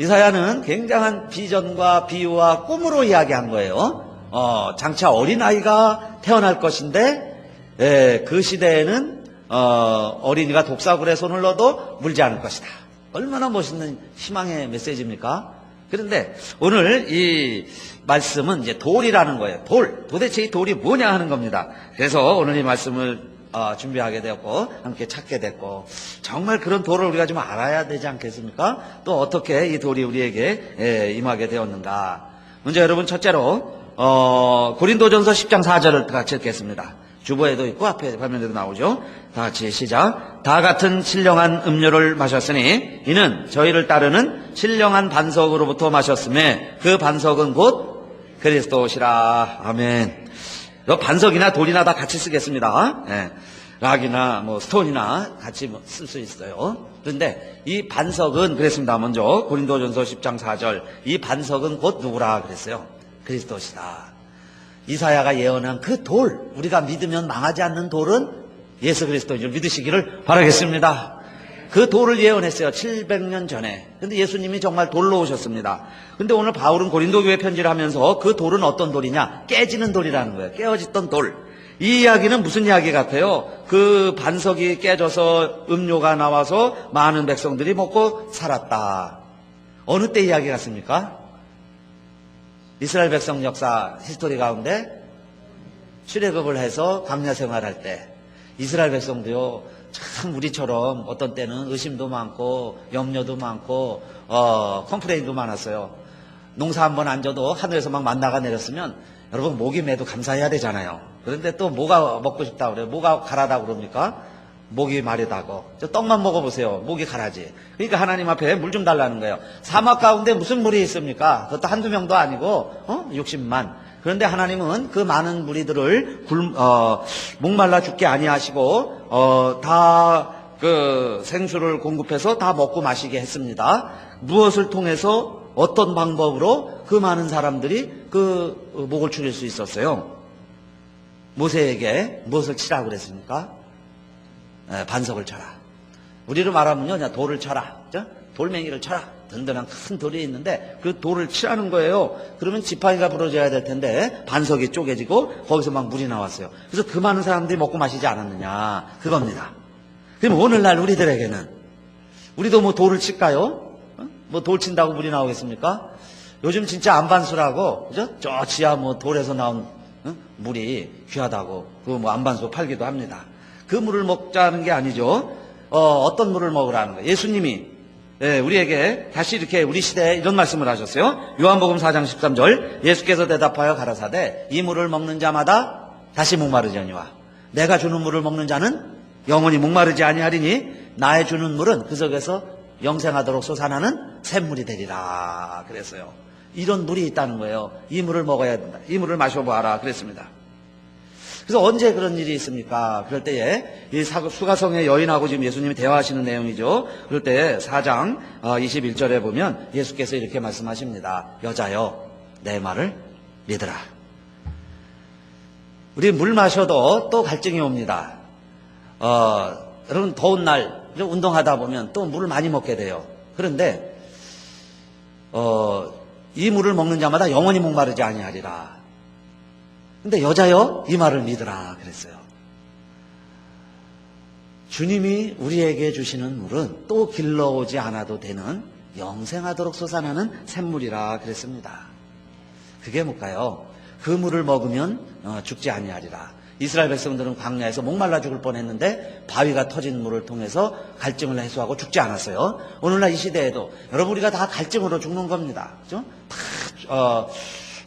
이사야는 굉장한 비전과 비유와 꿈으로 이야기한 거예요. 장차 어린아이가 태어날 것인데, 그 시대에는 어린이가 독사굴에 손을 넣어도 물지 않을 것이다. 얼마나 멋있는 희망의 메시지입니까? 그런데 오늘 이 말씀은 이제 돌이라는 거예요. 도대체 이 돌이 뭐냐 하는 겁니다. 그래서 오늘 이 말씀을 준비하게 되었고 함께 찾게 됐고, 정말 그런 돌을 우리가 좀 알아야 되지 않겠습니까? 또 어떻게 이 돌이 우리에게 임하게 되었는가. 먼저 여러분, 첫째로 고린도전서 10장 4절을 같이 읽겠습니다. 주보에도 있고 앞에 화면에도 나오죠. 다 같이 시작. 다 같은 신령한 음료를 마셨으니 이는 저희를 따르는 신령한 반석으로부터 마셨음에 그 반석은 곧 그리스도시라. 아멘. 반석이나 돌이나 다 같이 쓰겠습니다. 락이나 스톤이나 같이 쓸 수 있어요. 그런데 이 반석은 그랬습니다. 먼저 고린도전서 10장 4절, 이 반석은 곧 누구라 그랬어요? 그리스도시다. 이사야가 예언한 그 돌, 우리가 믿으면 망하지 않는 돌은 예수 그리스도인 줄 믿으시기를 바라겠습니다. 그 돌을 예언했어요. 700년 전에. 근데 예수님이 정말 돌로 오셨습니다. 근데 오늘 바울은 고린도 교회 편지를 하면서 그 돌은 어떤 돌이냐? 깨지는 돌이라는 거예요. 깨어졌던 돌. 이 이야기는 무슨 이야기 같아요? 그 반석이 깨져서 음료가 나와서 많은 백성들이 먹고 살았다. 어느 때 이야기 같습니까? 이스라엘 백성 역사 히스토리 가운데 출애굽을 해서 광야 생활할 때 이스라엘 백성도요, 참 우리처럼 어떤 때는 의심도 많고 염려도 많고 컴플레인도 많았어요. 농사 한번 안 져도 하늘에서 막 만나가 내렸으면 여러분 목이 매도 감사해야 되잖아요. 그런데 또 뭐가 먹고 싶다 그래요? 뭐가 가라다 그럽니까? 목이 마르다고. 저 떡만 먹어보세요. 목이 가라지. 그러니까 하나님 앞에 물 좀 달라는 거예요. 사막 가운데 무슨 물이 있습니까? 그것도 한두 명도 아니고 60만. 그런데 하나님은 그 많은 무리들을 목말라 죽게 아니하시고 다 그 생수를 공급해서 다 먹고 마시게 했습니다. 무엇을 통해서, 어떤 방법으로 그 많은 사람들이 그 목을 줄일 수 있었어요? 모세에게 무엇을 치라고 그랬습니까? 반석을 쳐라. 우리로 말하면요, 그냥 돌을 쳐라. 돌멩이를 쳐라. 든든한 큰 돌이 있는데 그 돌을 치라는 거예요. 그러면 지팡이가 부러져야 될 텐데 반석이 쪼개지고 거기서 막 물이 나왔어요. 그래서 그 많은 사람들이 먹고 마시지 않았느냐, 그겁니다. 그럼 오늘날 우리들에게는, 우리도 돌을 칠까요? 돌 친다고 물이 나오겠습니까? 요즘 진짜 안반수라고, 그죠? 저 지하 돌에서 나온 물이 귀하다고 그 안반수 팔기도 합니다. 그 물을 먹자는 게 아니죠. 어떤 물을 먹으라는 거예요? 예수님이 우리에게 다시 이렇게 우리 시대에 이런 말씀을 하셨어요. 요한복음 4장 13절, 예수께서 대답하여 가라사대 이 물을 먹는 자마다 다시 목마르려니와 내가 주는 물을 먹는 자는 영원히 목마르지 아니하리니 나의 주는 물은 그 속에서 영생하도록 솟아나는 샘물이 되리라 그랬어요. 이런 물이 있다는 거예요. 이 물을 먹어야 된다. 이 물을 마셔보아라 그랬습니다. 그래서 언제 그런 일이 있습니까? 그럴 때에 이 수가성의 여인하고 지금 예수님이 대화하시는 내용이죠. 그럴 때 4장 21절에 보면 예수께서 이렇게 말씀하십니다. 여자여, 내 말을 믿으라. 우리 물 마셔도 또 갈증이 옵니다. 여러분 더운 날 운동하다 보면 또 물을 많이 먹게 돼요. 그런데 이 물을 먹는 자마다 영원히 목마르지 아니하리라. 근데 여자여, 이 말을 믿으라 그랬어요. 주님이 우리에게 주시는 물은 또 길러오지 않아도 되는 영생하도록 솟아나는 샘물이라 그랬습니다. 그게 뭘까요? 그 물을 먹으면 죽지 아니하리라. 이스라엘 백성들은 광야에서 목말라 죽을 뻔했는데 바위가 터진 물을 통해서 갈증을 해소하고 죽지 않았어요. 오늘날 이 시대에도 여러분, 우리가 다 갈증으로 죽는 겁니다. 그죠? 다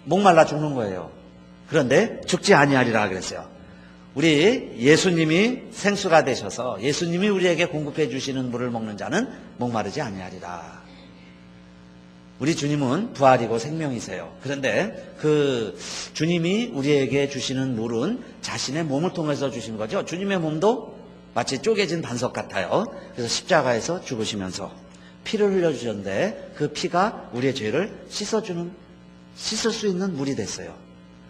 목말라 죽는 거예요. 그런데 죽지 아니하리라 그랬어요. 우리 예수님이 생수가 되셔서 예수님이 우리에게 공급해 주시는 물을 먹는 자는 목마르지 아니하리라. 우리 주님은 부활이고 생명이세요. 그런데 그 주님이 우리에게 주시는 물은 자신의 몸을 통해서 주신 거죠. 주님의 몸도 마치 쪼개진 반석 같아요. 그래서 십자가에서 죽으시면서 피를 흘려주셨는데 그 피가 우리의 죄를 씻을 수 있는 물이 됐어요.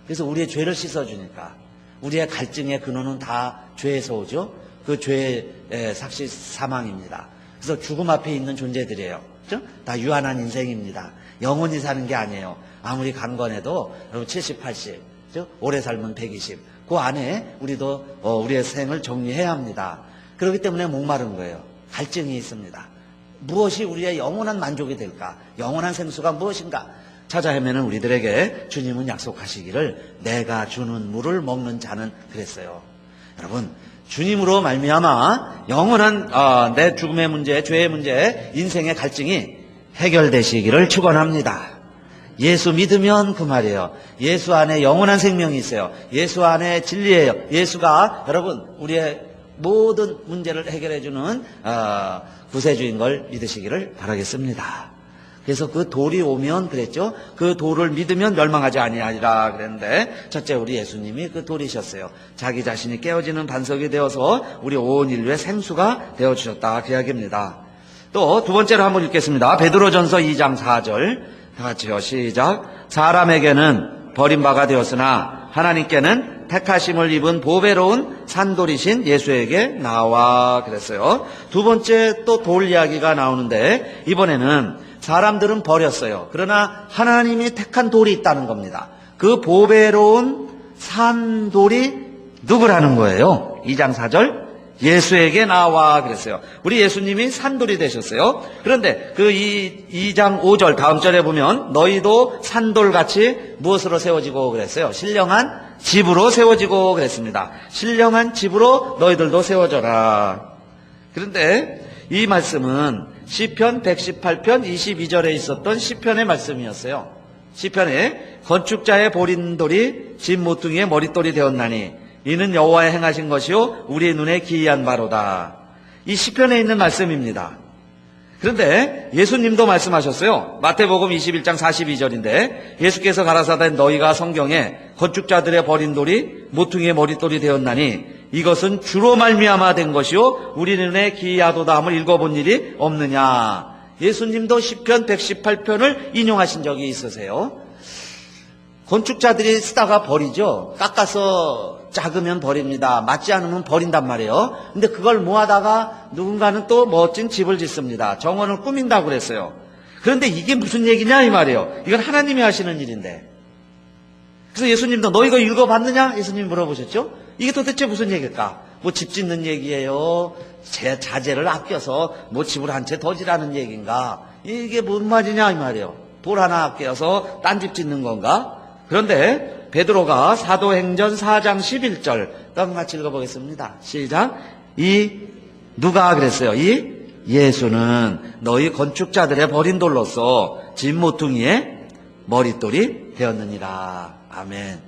그래서 우리의 죄를 씻어주니까 우리의 갈증의 근원은 다 죄에서 오죠. 그 죄의 삭시 사망입니다. 그래서 죽음 앞에 있는 존재들이에요. 그렇죠? 다 유한한 인생입니다. 영원히 사는 게 아니에요. 아무리 강건해도 여러분 70, 80, 그렇죠? 오래 살면 120. 그 안에 우리도 우리의 생을 정리해야 합니다. 그렇기 때문에 목마른 거예요. 갈증이 있습니다. 무엇이 우리의 영원한 만족이 될까? 영원한 생수가 무엇인가? 찾아 헤매는 우리들에게 주님은 약속하시기를 내가 주는 물을 먹는 자는 그랬어요. 여러분, 주님으로 말미암아 영원한 내 죽음의 문제, 죄의 문제, 인생의 갈증이 해결되시기를 축원합니다. 예수 믿으면 그 말이에요. 예수 안에 영원한 생명이 있어요. 예수 안에 진리예요. 예수가 여러분 우리의 모든 문제를 해결해주는 구세주인 걸 믿으시기를 바라겠습니다. 그래서 그 돌이 오면 그랬죠. 그 돌을 믿으면 멸망하지 아니하리라 그랬는데 첫째 우리 예수님이 그 돌이셨어요. 자기 자신이 깨어지는 반석이 되어서 우리 온 인류의 생수가 되어주셨다 그 이야기입니다. 또 두 번째로 한번 읽겠습니다. 베드로전서 2장 4절 다 같이요. 시작. 사람에게는 버림바가 되었으나 하나님께는 택하심을 입은 보배로운 산돌이신 예수에게 나와 그랬어요. 두 번째 또 돌 이야기가 나오는데 이번에는 사람들은 버렸어요. 그러나 하나님이 택한 돌이 있다는 겁니다. 그 보배로운 산돌이 누구라는 거예요? 2장 4절 예수에게 나와 그랬어요. 우리 예수님이 산돌이 되셨어요. 그런데 그 2장 5절 다음 절에 보면 너희도 산돌같이 무엇으로 세워지고 그랬어요? 신령한 집으로 세워지고 그랬습니다. 신령한 집으로 너희들도 세워져라. 그런데 이 말씀은 시편 118편 22절에 있었던 시편의 말씀이었어요. 시편에 건축자의 보린 돌이 집 모퉁이의 머릿돌이 되었나니 이는 여호와의 행하신 것이요 우리의 눈에 기이한 바로다. 이 시편에 있는 말씀입니다. 그런데 예수님도 말씀하셨어요. 마태복음 21장 42절인데 예수께서 가라사대 너희가 성경에 건축자들의 버린 돌이 모퉁이의 머릿돌이 되었나니 이것은 주로 말미암아 된 것이요 우리 눈에 기이하도다 함을 읽어본 일이 없느냐. 예수님도 시편 118편을 인용하신 적이 있으세요. 건축자들이 쓰다가 버리죠. 깎아서 작으면 버립니다. 맞지 않으면 버린단 말이에요. 근데 그걸 모아다가 누군가는 또 멋진 집을 짓습니다. 정원을 꾸민다고 그랬어요. 그런데 이게 무슨 얘기냐 이 말이에요. 이건 하나님이 하시는 일인데. 그래서 예수님도 너 이거 읽어봤느냐? 예수님 물어보셨죠. 이게 도대체 무슨 얘기일까? 뭐 집 짓는 얘기예요? 제 자재를 아껴서 뭐 집을 한 채 더 지라는 얘기인가? 이게 뭔 말이냐 이 말이에요. 돌 하나 아껴서 딴 집 짓는 건가? 그런데 베드로가 사도행전 4장 11절 같이 읽어보겠습니다. 시작. 누가 그랬어요? 이 예수는 너희 건축자들의 버린 돌로서 집 모퉁이의 머릿돌이 되었느니라. 아멘.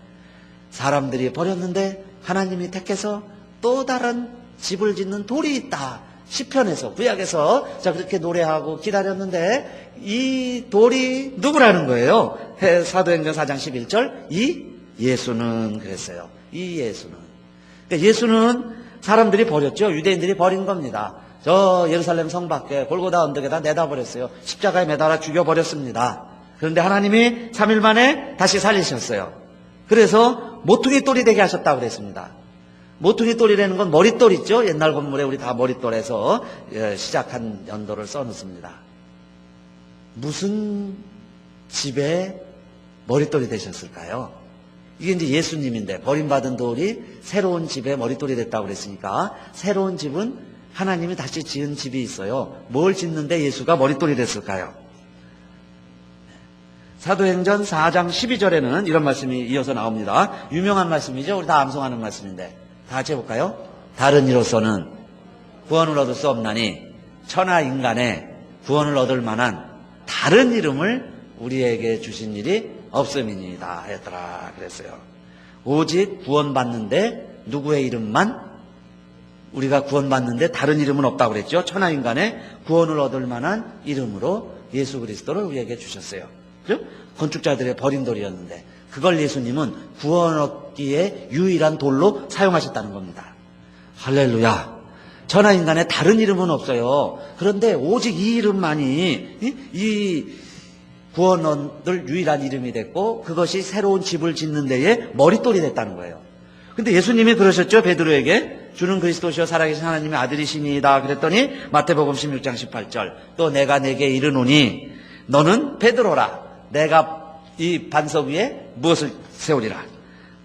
사람들이 버렸는데 하나님이 택해서 또 다른 집을 짓는 돌이 있다. 시편에서 구약에서 자 그렇게 노래하고 기다렸는데 이 돌이 누구라는 거예요? 사도행전 4장 11절 이 예수는 그랬어요. 이 예수는. 그러니까 예수는 사람들이 버렸죠. 유대인들이 버린 겁니다. 저 예루살렘 성 밖에 골고다 언덕에다 내다 버렸어요. 십자가에 매달아 죽여버렸습니다. 그런데 하나님이 3일 만에 다시 살리셨어요. 그래서 모퉁이 돌이 되게 하셨다고 그랬습니다. 모퉁이 돌이라는 건 머릿돌 있죠. 옛날 건물에 우리 다 머릿돌에서 시작한 연도를 써놓습니다. 무슨 집에 머릿돌이 되셨을까요? 이게 이제 예수님인데 버림받은 돌이 새로운 집에 머릿돌이 됐다고 그랬으니까 새로운 집은 하나님이 다시 지은 집이 있어요. 뭘 짓는데 예수가 머릿돌이 됐을까요? 사도행전 4장 12절에는 이런 말씀이 이어서 나옵니다. 유명한 말씀이죠. 우리 다 암송하는 말씀인데 다 같이 해볼까요? 다른 이로서는 구원을 얻을 수 없나니 천하 인간의 구원을 얻을 만한 다른 이름을 우리에게 주신 일이 없음이니이다 하였더라 그랬어요. 오직 구원받는데 누구의 이름만 우리가 구원받는데 다른 이름은 없다고 그랬죠. 천하 인간의 구원을 얻을 만한 이름으로 예수 그리스도를 우리에게 주셨어요. 그죠? 건축자들의 버린 돌이었는데 그걸 예수님은 구원 얻기에 유일한 돌로 사용하셨다는 겁니다. 할렐루야. 천하 인간에 다른 이름은 없어요. 그런데 오직 이 이름만이 이 구원 얻을 유일한 이름이 됐고 그것이 새로운 집을 짓는 데에 머릿돌이 됐다는 거예요. 근데 예수님이 그러셨죠. 베드로에게 주는 그리스도시요 살아계신 하나님의 아들이시니이다 그랬더니 마태복음 16장 18절 또 내가 내게 이르노니 너는 베드로라 내가 이 반석 위에 무엇을 세우리라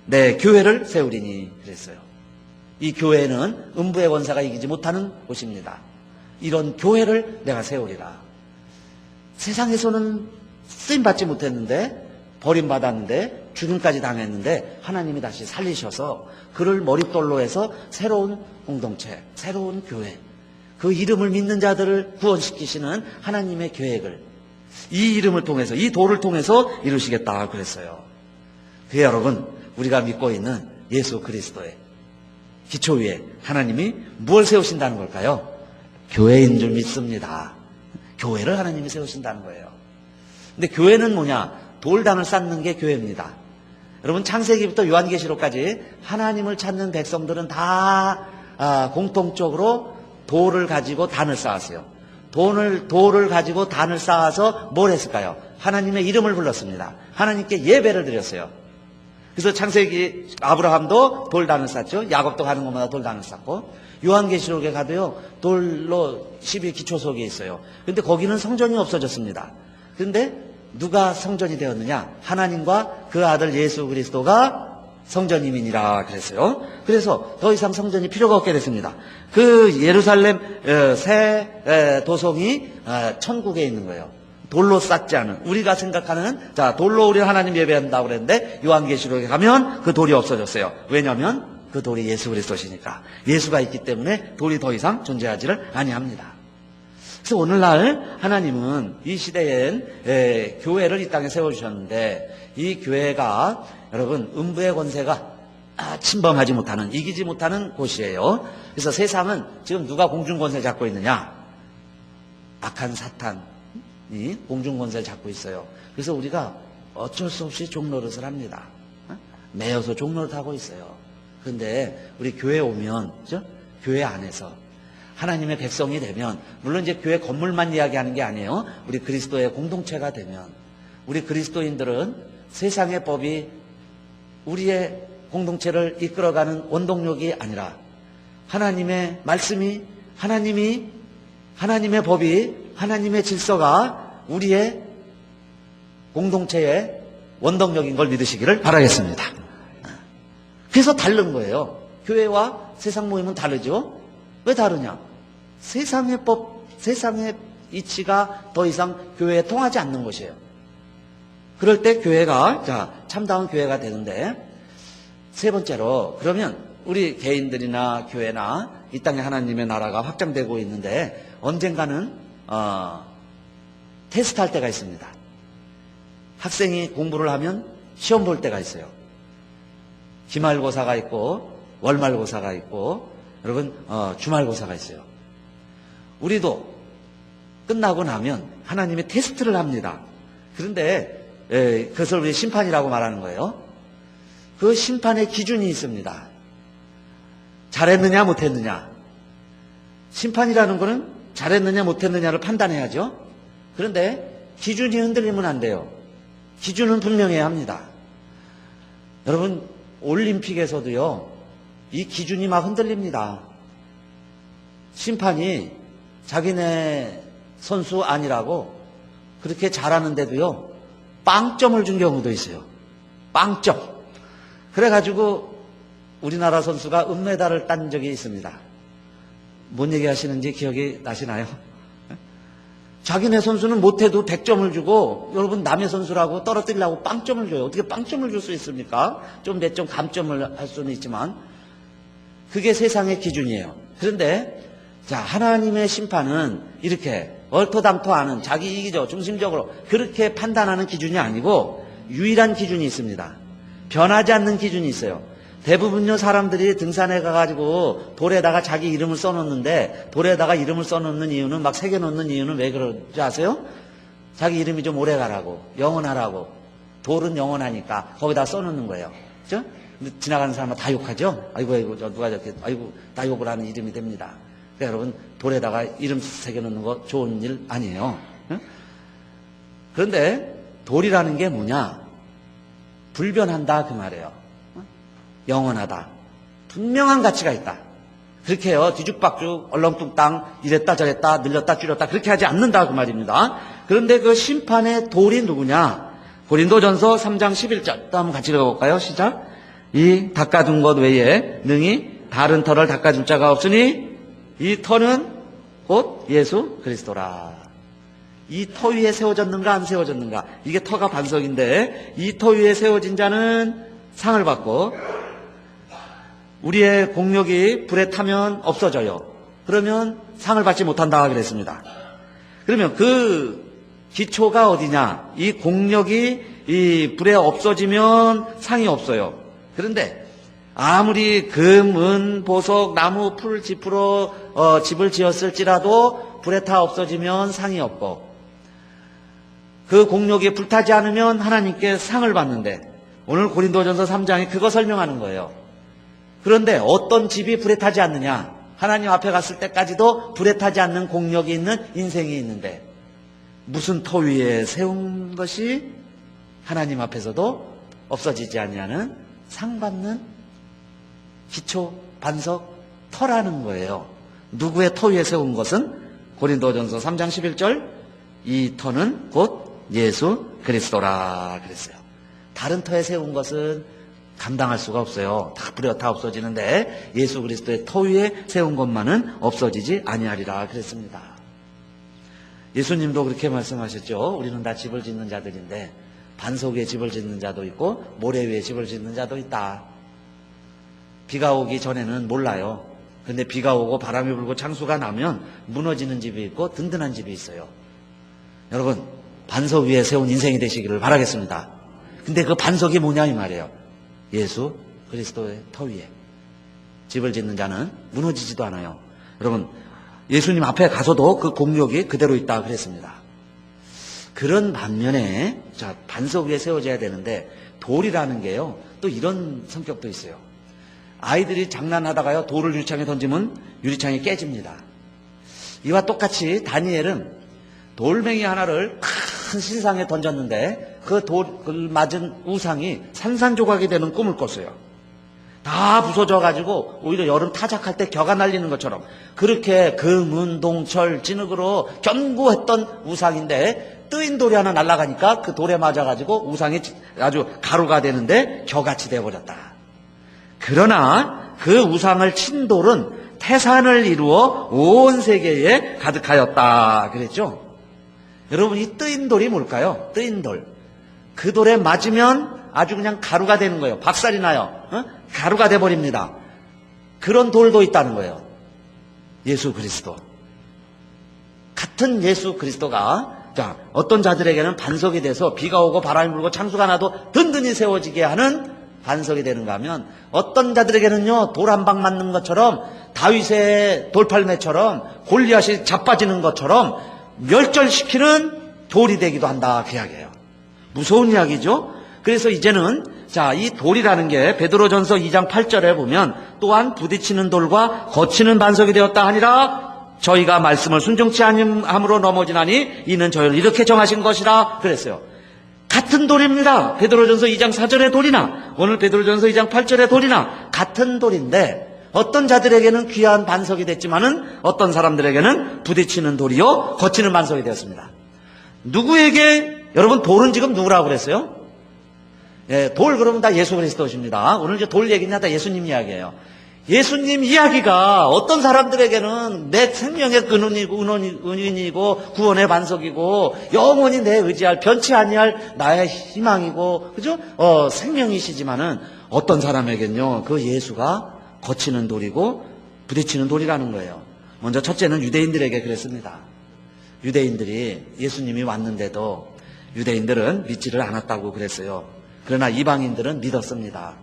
내 교회를 세우리니 그랬어요. 이 교회는 음부의 권세가 이기지 못하는 곳입니다. 이런 교회를 내가 세우리라. 세상에서는 쓰임받지 못했는데 버림받았는데 죽음까지 당했는데 하나님이 다시 살리셔서 그를 머릿돌로 해서 새로운 공동체, 새로운 교회, 그 이름을 믿는 자들을 구원시키시는 하나님의 계획을 이 이름을 통해서, 이 돌을 통해서 이루시겠다 그랬어요. 그게 여러분, 우리가 믿고 있는 예수 그리스도의 기초 위에 하나님이 뭘 세우신다는 걸까요? 교회인 줄 믿습니다. 교회를 하나님이 세우신다는 거예요. 근데 교회는 뭐냐? 돌단을 쌓는 게 교회입니다. 여러분 창세기부터 요한계시록까지 하나님을 찾는 백성들은 다 공통적으로 돌을 가지고 단을 쌓았어요. 돌을 가지고 단을 쌓아서 뭘 했을까요? 하나님의 이름을 불렀습니다. 하나님께 예배를 드렸어요. 그래서 창세기 아브라함도 돌단을 쌓죠. 야곱도 가는 곳마다 돌단을 쌓고 요한계시록에 가도요 돌로 12기초석이 있어요. 그런데 거기는 성전이 없어졌습니다. 그런데 누가 성전이 되었느냐? 하나님과 그 아들 예수 그리스도가 성전이민이라 그랬어요. 그래서 더 이상 성전이 필요가 없게 됐습니다. 그 예루살렘 새 도성이 천국에 있는 거예요. 돌로 쌓지 않은, 우리가 생각하는, 자, 돌로 우리 하나님 예배한다고 그랬는데 요한계시록에 가면 그 돌이 없어졌어요. 왜냐하면 그 돌이 예수 그리스도시니까. 예수가 있기 때문에 돌이 더 이상 존재하지를 아니합니다. 그래서 오늘날 하나님은 이 시대엔 교회를 이 땅에 세워주셨는데 이 교회가 여러분 음부의 권세가 침범하지 못하는, 이기지 못하는 곳이에요. 그래서 세상은 지금 누가 공중권세 잡고 있느냐? 악한 사탄이 공중권세를 잡고 있어요. 그래서 우리가 어쩔 수 없이 종노릇을 합니다. 매여서 종노릇 하고 있어요. 그런데 우리 교회 오면, 그죠? 교회 안에서 하나님의 백성이 되면, 물론 이제 교회 건물만 이야기하는 게 아니에요. 우리 그리스도의 공동체가 되면, 우리 그리스도인들은 세상의 법이 우리의 공동체를 이끌어가는 원동력이 아니라 하나님의 말씀이, 하나님의 법이, 하나님의 질서가 우리의 공동체의 원동력인 걸 믿으시기를 바라겠습니다. 그래서 다른 거예요. 교회와 세상 모임은 다르죠. 왜 다르냐? 세상의 법, 세상의 이치가 더 이상 교회에 통하지 않는 것이에요. 그럴 때 교회가 참다운 교회가 되는데, 세 번째로, 그러면 우리 개인들이나 교회나 이 땅에 하나님의 나라가 확장되고 있는데 언젠가는 테스트할 때가 있습니다. 학생이 공부를 하면 시험 볼 때가 있어요. 기말고사가 있고 월말고사가 있고 여러분 주말고사가 있어요. 우리도 끝나고 나면 하나님이 테스트를 합니다. 그런데 그것을 우리 심판이라고 말하는 거예요. 그 심판의 기준이 있습니다. 잘했느냐 못했느냐. 심판이라는 거는 잘했느냐 못했느냐를 판단해야죠. 그런데 기준이 흔들리면 안 돼요. 기준은 분명해야 합니다. 여러분 올림픽에서도요 이 기준이 막 흔들립니다. 심판이 자기네 선수 아니라고 그렇게 잘하는데도요 빵점을 준 경우도 있어요. 빵점. 그래가지고 우리나라 선수가 은메달을 딴 적이 있습니다. 뭔 얘기 하시는지 기억이 나시나요? 자기네 선수는 못해도 100점을 주고 여러분 남의 선수라고 떨어뜨리려고 빵점을 줘요. 어떻게 빵점을 줄 수 있습니까? 좀 몇 점 감점을 할 수는 있지만 그게 세상의 기준이에요. 그런데 자 하나님의 심판은 이렇게 얼토당토하는 자기 이기적 중심적으로 그렇게 판단하는 기준이 아니고 유일한 기준이 있습니다. 변하지 않는 기준이 있어요. 대부분요 사람들이 등산에 가가지고 돌에다가 자기 이름을 써놓는데 돌에다가 이름을 써놓는 이유는 막 새겨놓는 이유는 왜 그러지 아세요? 자기 이름이 좀 오래가라고 영원하라고. 돌은 영원하니까 거기다 써놓는 거예요. 그죠? 근데 지나가는 사람은 다 욕하죠? 아이고 저 누가 저렇게 아이고 다 욕을 하는 이름이 됩니다. 그러니까 여러분 돌에다가 이름 새겨놓는 거 좋은 일 아니에요. 그런데 돌이라는 게 뭐냐? 불변한다 그 말이에요. 영원하다. 분명한 가치가 있다. 그렇게 해요. 뒤죽박죽 얼렁뚱땅 이랬다 저랬다 늘렸다 줄였다 그렇게 하지 않는다 그 말입니다. 그런데 그 심판의 돌이 누구냐? 고린도전서 3장 11절 또 한번 같이 읽어볼까요? 시작. 이 닦아둔 것 외에 능히 다른 터를 닦아줄 자가 없으니 이 터는 곧 예수 그리스도라. 이 터 위에 세워졌는가 안 세워졌는가? 이게 터가 반석인데 이 터 위에 세워진 자는 상을 받고 우리의 공력이 불에 타면 없어져요. 그러면 상을 받지 못한다 그랬습니다. 그러면 그 기초가 어디냐? 이 공력이 이 불에 없어지면 상이 없어요. 그런데 아무리 금, 은, 보석, 나무, 풀, 짚으로 집을 지었을지라도 불에 타 없어지면 상이 없고 그 공력이 불타지 않으면 하나님께 상을 받는데 오늘 고린도전서 3장이 그거 설명하는 거예요. 그런데 어떤 집이 불에 타지 않느냐? 하나님 앞에 갔을 때까지도 불에 타지 않는 공력이 있는 인생이 있는데 무슨 터 위에 세운 것이 하나님 앞에서도 없어지지 아니하는 상받는 기초, 반석, 터라는 거예요. 누구의 터 위에 세운 것은 고린도전서 3장 11절 이 터는 곧 예수 그리스도라 그랬어요. 다른 터에 세운 것은 감당할 수가 없어요. 다 불에 다 없어지는데 예수 그리스도의 터 위에 세운 것만은 없어지지 아니하리라 그랬습니다. 예수님도 그렇게 말씀하셨죠. 우리는 다 집을 짓는 자들인데 반석 위에 집을 짓는 자도 있고 모래 위에 집을 짓는 자도 있다. 비가 오기 전에는 몰라요. 근데 비가 오고 바람이 불고 창수가 나면 무너지는 집이 있고 든든한 집이 있어요. 여러분 반석 위에 세운 인생이 되시기를 바라겠습니다. 근데 그 반석이 뭐냐 이 말이에요. 예수 그리스도의 터 위에 집을 짓는 자는 무너지지도 않아요. 여러분 예수님 앞에 가서도 그 공력이 그대로 있다 그랬습니다. 그런 반면에 자 반석 위에 세워져야 되는데 돌이라는 게요 또 이런 성격도 있어요. 아이들이 장난하다가요 돌을 유리창에 던지면 유리창이 깨집니다. 이와 똑같이 다니엘은 돌멩이 하나를 큰 신상에 던졌는데 그 돌을 맞은 우상이 산산조각이 되는 꿈을 꿨어요. 다 부서져 가지고 오히려 여름 타작할 때 겨가 날리는 것처럼 그렇게 금, 은, 동, 철, 진흙으로 견고했던 우상인데 뜨인 돌이 하나 날아가니까 그 돌에 맞아 가지고 우상이 아주 가루가 되는데 겨같이 되어버렸다. 그러나 그 우상을 친 돌은 태산을 이루어 온 세계에 가득하였다 그랬죠. 여러분 이 뜨인 돌이 뭘까요? 뜨인 돌. 그 돌에 맞으면 아주 그냥 가루가 되는 거예요. 박살이 나요. 가루가 돼버립니다. 그런 돌도 있다는 거예요. 예수 그리스도. 같은 예수 그리스도가 자 어떤 자들에게는 반석이 돼서 비가 오고 바람이 불고 창수가 나도 든든히 세워지게 하는 반석이 되는가 하면 어떤 자들에게는요 돌 한 방 맞는 것처럼 다윗의 돌팔매처럼 골리앗이 자빠지는 것처럼 멸절시키는 돌이 되기도 한다 그 이야기예요. 무서운 이야기죠. 그래서 이제는 자 이 돌이라는 게 베드로전서 2장 8절에 보면 또한 부딪히는 돌과 거치는 반석이 되었다 하니라 저희가 말씀을 순종치 아니함으로 넘어지나니 이는 저희를 이렇게 정하신 것이라 그랬어요. 같은 돌입니다. 베드로전서 2장 4절의 돌이나 오늘 베드로전서 2장 8절의 돌이나 같은 돌인데 어떤 자들에게는 귀한 반석이 됐지만은 어떤 사람들에게는 부딪히는 돌이요 거치는 반석이 되었습니다. 누구에게 여러분 돌은 지금 누구라고 그랬어요? 예, 돌 그러면 다 예수 그리스도십니다. 오늘 이제 돌 얘기는 다 예수님 이야기예요. 예수님 이야기가 어떤 사람들에게는 내 생명의 근원이고 구원의 반석이고 영원히 내 의지할 변치 아니할 나의 희망이고 그죠? 생명이시지만은 어떤 사람에겐요 그 예수가 거치는 돌이고 부딪히는 돌이라는 거예요. 먼저 첫째는 유대인들에게 그랬습니다. 유대인들이 예수님이 왔는데도 유대인들은 믿지를 않았다고 그랬어요. 그러나 이방인들은 믿었습니다.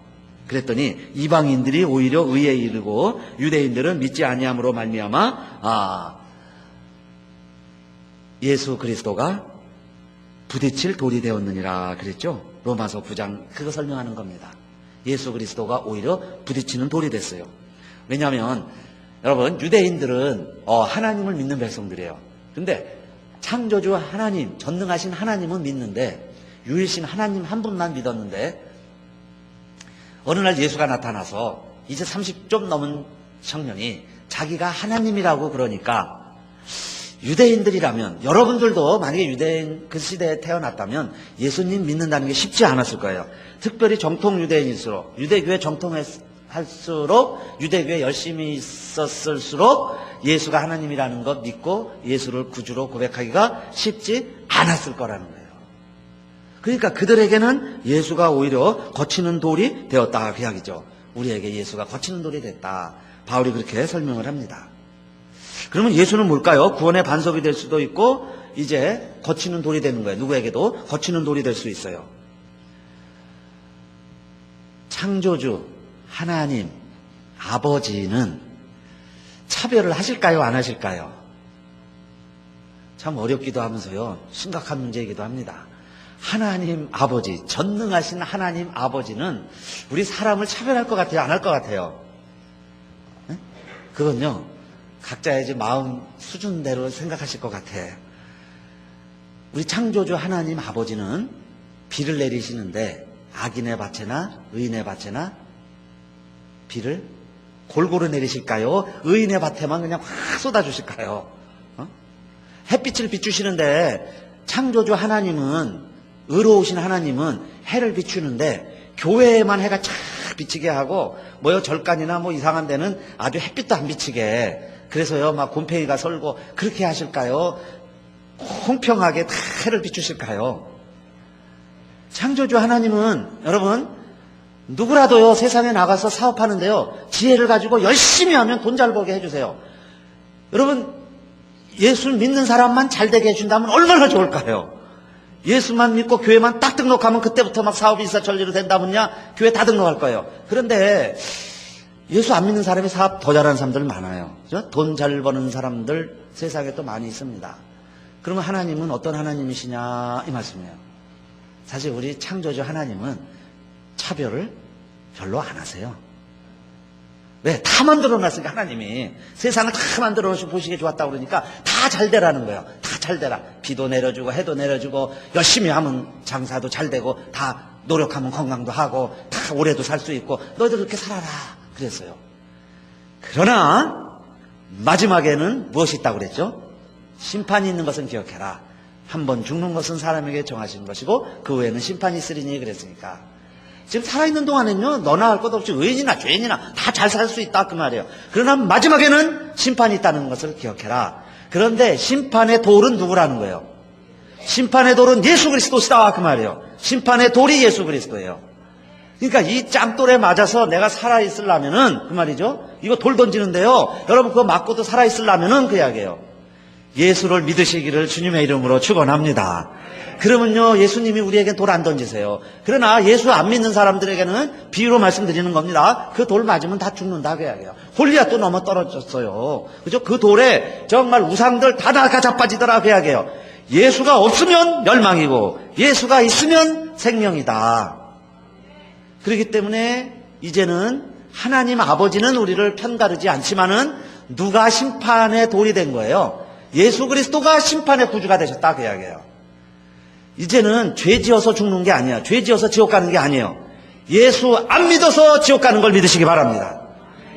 그랬더니 이방인들이 오히려 의에 이르고 유대인들은 믿지 아니함으로 말미암아 예수 그리스도가 부딪힐 돌이 되었느니라 그랬죠. 로마서 9장 그거 설명하는 겁니다. 예수 그리스도가 오히려 부딪히는 돌이 됐어요. 왜냐하면 여러분 유대인들은 하나님을 믿는 백성들이에요. 근데 창조주 하나님 전능하신 하나님은 믿는데 유일신 하나님 한 분만 믿었는데 어느 날 예수가 나타나서 이제 30 좀 넘은 청년이 자기가 하나님이라고 그러니까 유대인들이라면, 여러분들도 만약에 유대인 그 시대에 태어났다면 예수님 믿는다는 게 쉽지 않았을 거예요. 특별히 정통 유대인일수록, 유대교에 정통할수록, 유대교에 열심히 있었을수록 예수가 하나님이라는 것 믿고 예수를 구주로 고백하기가 쉽지 않았을 거라는 거예요. 그러니까 그들에게는 예수가 오히려 거치는 돌이 되었다 그 이야기죠. 우리에게 예수가 거치는 돌이 됐다. 바울이 그렇게 설명을 합니다. 그러면 예수는 뭘까요? 구원의 반석이 될 수도 있고 이제 거치는 돌이 되는 거예요. 누구에게도 거치는 돌이 될 수 있어요. 창조주 하나님 아버지는 차별을 하실까요? 안 하실까요? 참 어렵기도 하면서요, 심각한 문제이기도 합니다. 하나님 아버지, 전능하신 하나님 아버지는 우리 사람을 차별할 것 같아요? 안 할 것 같아요? 네? 그건요, 각자의 이제 마음 수준대로 생각하실 것 같아. 우리 창조주 하나님 아버지는 비를 내리시는데 악인의 밭에나 의인의 밭에나 비를 골고루 내리실까요? 의인의 밭에만 그냥 확 쏟아주실까요? 햇빛을 비추시는데 창조주 하나님은, 의로우신 하나님은 해를 비추는데 교회에만 해가 쫙 비치게 하고 뭐요, 절간이나 뭐 이상한 데는 아주 햇빛도 안 비치게, 그래서요 막 곰팡이가 설고 그렇게 하실까요? 공평하게 다 해를 비추실까요? 창조주 하나님은 여러분, 누구라도요 세상에 나가서 사업하는데요 지혜를 가지고 열심히 하면 돈 잘 벌게 해주세요. 여러분, 예수 믿는 사람만 잘 되게 해준다면 얼마나 좋을까요? 예수만 믿고 교회만 딱 등록하면 그때부터 막 사업이 일사천리로 된다면야 교회 다 등록할 거예요. 그런데 예수 안 믿는 사람이 사업 더 잘하는 사람들 많아요. 그죠? 돈 잘 버는 사람들 세상에 또 많이 있습니다. 그러면 하나님은 어떤 하나님이시냐 이 말씀이에요. 사실 우리 창조주 하나님은 차별을 별로 안 하세요. 왜? 다 만들어 놨으니까 하나님이 세상을 다 만들어 놓으시고 보시기에 좋았다고 그러니까 다 잘 되라는 거예요. 다 잘 되라. 비도 내려주고 해도 내려주고 열심히 하면 장사도 잘 되고 다 노력하면 건강도 하고 다 오래도 살 수 있고 너희들 그렇게 살아라 그랬어요. 그러나 마지막에는 무엇이 있다고 그랬죠? 심판이 있는 것은 기억해라. 한 번 죽는 것은 사람에게 정하신 것이고 그 후에는 심판이 있으리니 그랬으니까 지금 살아있는 동안에는요 너나 할 것 없이 의인이나 죄인이나 다 잘 살 수 있다 그 말이에요. 그러나 마지막에는 심판이 있다는 것을 기억해라. 그런데 심판의 돌은 누구라는 거예요? 심판의 돌은 예수 그리스도시다 그 말이에요. 심판의 돌이 예수 그리스도예요. 그러니까 이 짱돌에 맞아서 내가 살아있으려면은 그 말이죠. 이거 돌 던지는데요 여러분 그거 맞고도 살아있으려면은 그 이야기예요. 예수를 믿으시기를 주님의 이름으로 축원합니다. 그러면요 예수님이 우리에게 돌 안 던지세요. 그러나 예수 안 믿는 사람들에게는 비유로 말씀드리는 겁니다. 그 돌 맞으면 다 죽는다 그 이야기예요. 골리앗도 넘어 떨어졌어요. 그죠? 그 돌에 정말 우상들 다 나가 자빠지더라 그 이야기예요. 예수가 없으면 멸망이고 예수가 있으면 생명이다. 그렇기 때문에 이제는 하나님 아버지는 우리를 편가르지 않지만은 누가 심판의 돌이 된 거예요? 예수 그리스도가 심판의 구주가 되셨다 그 이야기예요. 이제는 죄 지어서 죽는 게 아니야. 죄 지어서 지옥 가는 게 아니에요. 예수 안 믿어서 지옥 가는 걸 믿으시기 바랍니다.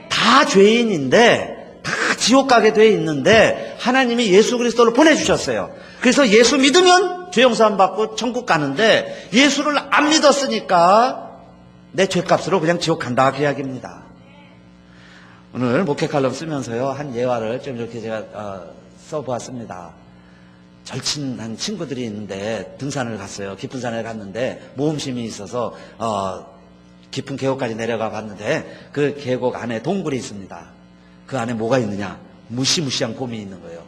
다 죄인인데 다 지옥 가게 돼 있는데 하나님이 예수 그리스도를 보내주셨어요. 그래서 예수 믿으면 죄 용서함 받고 천국 가는데 예수를 안 믿었으니까 내 죄값으로 그냥 지옥 간다 그 이야기입니다. 오늘 목회 칼럼 쓰면서요 한 예화를 좀 이렇게 제가 써보았습니다. 절친한 친구들이 있는데 등산을 갔어요. 깊은 산에 갔는데 모험심이 있어서 깊은 계곡까지 내려가 봤는데 그 계곡 안에 동굴이 있습니다. 그 안에 뭐가 있느냐? 무시무시한 곰이 있는 거예요.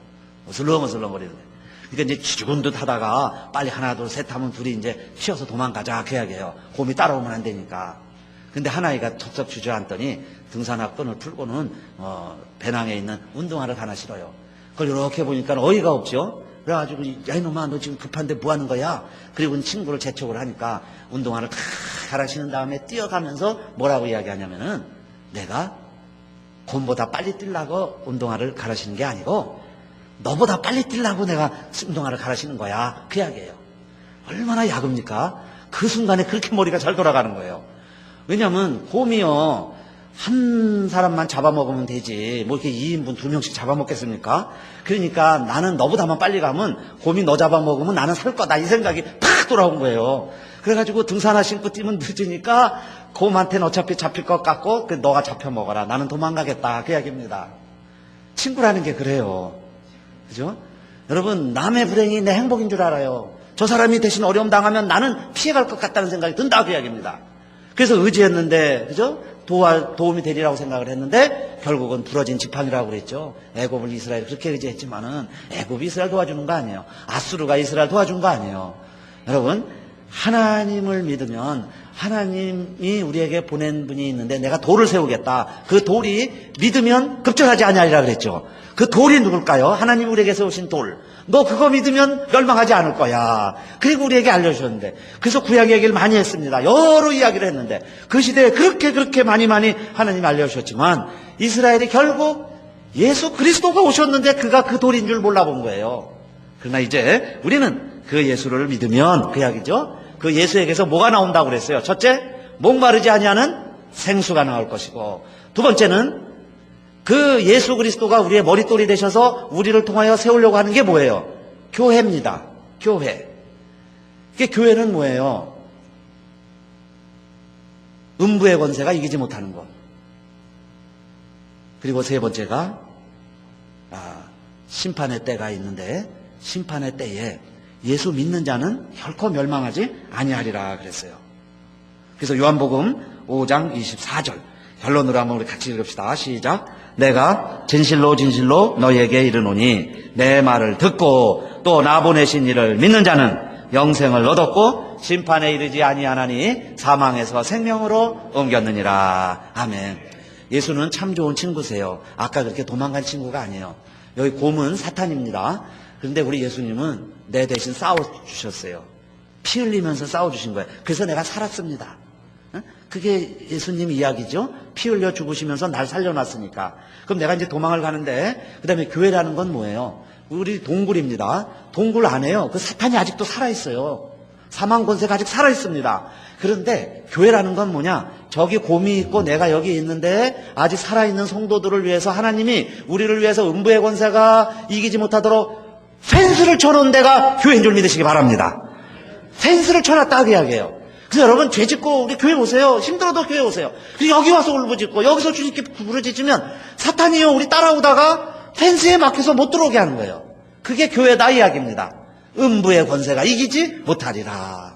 어슬렁어슬렁거리는데. 그러니까 이제 죽은 듯 하다가 빨리 하나 둘 셋 하면 둘이 이제 튀어서 도망가자 그 이야기예요. 곰이 따라오면 안 되니까. 근데 하나이가 툭툭 주저앉더니 등산화 끈을 풀고는 배낭에 있는 운동화를 하나 실어요. 그걸 이렇게 보니까 어이가 없죠. 그래가지고 야 이놈아 너 지금 급한데 뭐 하는 거야? 그리고 친구를 재촉을 하니까 운동화를 다 갈아 신은 다음에 뛰어가면서 뭐라고 이야기하냐면은 내가 곰보다 빨리 뛰려고 운동화를 갈아 신는 게 아니고 너보다 빨리 뛰려고 내가 운동화를 갈아 신는 거야 그 이야기예요. 얼마나 야급니까? 그 순간에 그렇게 머리가 잘 돌아가는 거예요. 왜냐하면 곰이요 한 사람만 잡아먹으면 되지. 뭐 이렇게 2인분 2명씩 잡아먹겠습니까? 그러니까 나는 너보다만 빨리 가면 곰이 너 잡아먹으면 나는 살 거다. 이 생각이 팍 돌아온 거예요. 그래가지고 등산 하나 신고 뛰면 늦으니까 곰한테는 어차피 잡힐 것 같고 너가 잡혀 먹어라. 나는 도망가겠다. 그 이야기입니다. 친구라는 게 그래요. 그죠? 여러분, 남의 불행이 내 행복인 줄 알아요. 저 사람이 대신 어려움 당하면 나는 피해갈 것 같다는 생각이 든다. 그 이야기입니다. 그래서 의지했는데, 그죠? 도움이 되리라고 생각을 했는데 결국은 부러진 지팡이라고 그랬죠. 애굽을 이스라엘 그렇게 의지했지만은 애굽이 이스라엘 도와주는 거 아니에요. 아수르가 이스라엘 도와준 거 아니에요. 여러분, 하나님을 믿으면 하나님이 우리에게 보낸 분이 있는데 내가 돌을 세우겠다. 그 돌이 믿으면 급절하지 아니하리라 그랬죠. 그 돌이 누굴까요? 하나님이 우리에게 세우신 돌. 너 그거 믿으면 멸망하지 않을 거야. 그리고 우리에게 알려주셨는데, 그래서 구약 얘기를 많이 했습니다. 여러 이야기를 했는데 그 시대에 그렇게 많이 하나님이 알려주셨지만 이스라엘이 결국 예수 그리스도가 오셨는데 그가 그 돌인 줄 몰라본 거예요. 그러나 이제 우리는 그 예수를 믿으면, 그 이야기죠. 그 예수에게서 뭐가 나온다고 그랬어요? 첫째, 목마르지 아니하는 생수가 나올 것이고, 두 번째는 그 예수 그리스도가 우리의 머릿돌이 되셔서 우리를 통하여 세우려고 하는 게 뭐예요? 교회입니다. 교회. 이게 교회는 뭐예요? 음부의 권세가 이기지 못하는 것. 그리고 세 번째가 심판의 때가 있는데 심판의 때에 예수 믿는 자는 결코 멸망하지 아니하리라 그랬어요. 그래서 요한복음 5장 24절 결론으로 한번 우리 같이 읽읍시다. 시작. 내가 진실로 너희에게 이르노니 내 말을 듣고 또 나 보내신 이를 믿는 자는 영생을 얻었고 심판에 이르지 아니하나니 사망에서 생명으로 옮겼느니라. 아멘. 예수는 참 좋은 친구세요. 아까 그렇게 도망간 친구가 아니에요. 여기 곰은 사탄입니다. 그런데 우리 예수님은 내 대신 싸워주셨어요. 피 흘리면서 싸워주신 거예요. 그래서 내가 살았습니다. 그게 예수님 이야기죠. 피 흘려 죽으시면서 날 살려놨으니까. 그럼 내가 이제 도망을 가는데, 그 다음에 교회라는 건 뭐예요? 우리 동굴입니다. 동굴 안에요. 그 사탄이 아직도 살아있어요. 사망 권세가 아직 살아있습니다. 그런데 교회라는 건 뭐냐? 저기 곰이 있고 내가 여기 있는데 아직 살아있는 성도들을 위해서 하나님이 우리를 위해서 음부의 권세가 이기지 못하도록 펜스를 쳐놓은 데가 교회인 줄 믿으시기 바랍니다. 펜스를 쳐놨다 그 이야기예요. 그래서 여러분 죄 짓고 우리 교회 오세요. 힘들어도 교회 오세요. 그리고 여기 와서 울부짖고 여기서 주님께 부르짖으면 사탄이요 우리 따라오다가 펜스에 막혀서 못 들어오게 하는 거예요. 그게 교회다 이야기입니다. 음부의 권세가 이기지 못하리라.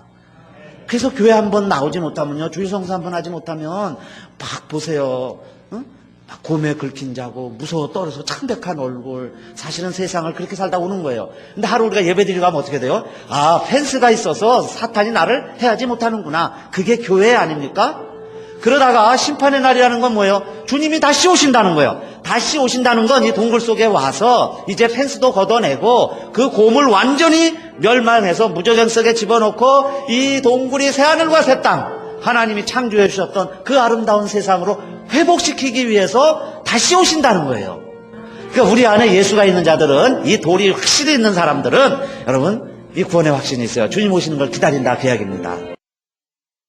그래서 교회 한번 나오지 못하면요, 주일성수 한번 하지 못하면 막 보세요. 응? 막 곰에 긁힌 자고 무서워 떨어서 창백한 얼굴. 사실은 세상을 그렇게 살다 오는 거예요. 근데 하루 우리가 예배드리고 가면 어떻게 돼요? 아, 펜스가 있어서 사탄이 나를 해하지 못하는구나. 그게 교회 아닙니까? 그러다가 심판의 날이라는 건 뭐예요? 주님이 다시 오신다는 거예요. 다시 오신다는 건 이 동굴 속에 와서 이제 펜스도 걷어내고 그 곰을 완전히 멸망해서 무저전 속에 집어넣고 이 동굴이 새하늘과 새 땅, 하나님이 창조해 주셨던 그 아름다운 세상으로 회복시키기 위해서 다시 오신다는 거예요. 그러니까 우리 안에 예수가 있는 자들은, 이 돌이 확실히 있는 사람들은 여러분 이 구원의 확신이 있어요. 주님 오시는 걸 기다린다 그 이야기입니다.